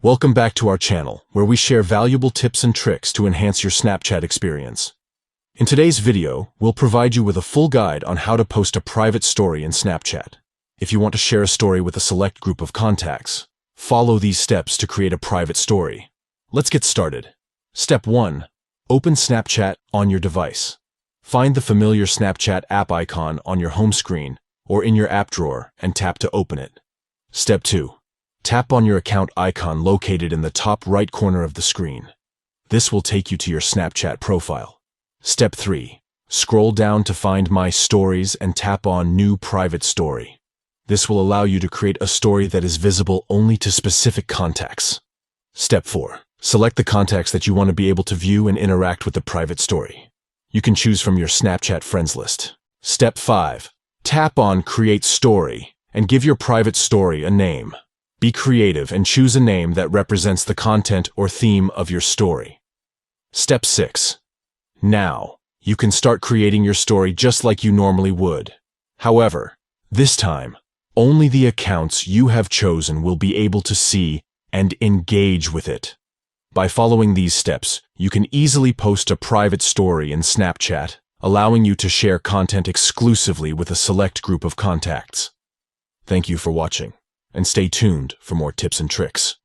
Welcome back to our channel, where we share valuable tips and tricks to enhance your Snapchat experience. In today's video, we'll provide you with a full guide on how to post a private story in Snapchat. If you want to share a story with a select group of contacts, follow these steps to create a private story. Let's get started. Step 1. Open Snapchat on your device. Find the familiar Snapchat app icon on your home screen or in your app drawer and tap to open it. Step 2. Tap on your account icon located in the top right corner of the screen. This will take you to your Snapchat profile. Step 3. Scroll down to find My Stories and tap on New Private Story. This will allow you to create a story that is visible only to specific contacts. Step 4. Select the contacts that you want to be able to view and interact with the private story. You can choose from your Snapchat friends list. Step 5. Tap on Create Story and give your private story a name. Be creative and choose a name that represents the content or theme of your story. Step 6. Now, you can start creating your story just like you normally would. However, this time, only the accounts you have chosen will be able to see and engage with it. By following these steps, you can easily post a private story in Snapchat, allowing you to share content exclusively with a select group of contacts. Thank you for watching, and stay tuned for more tips and tricks.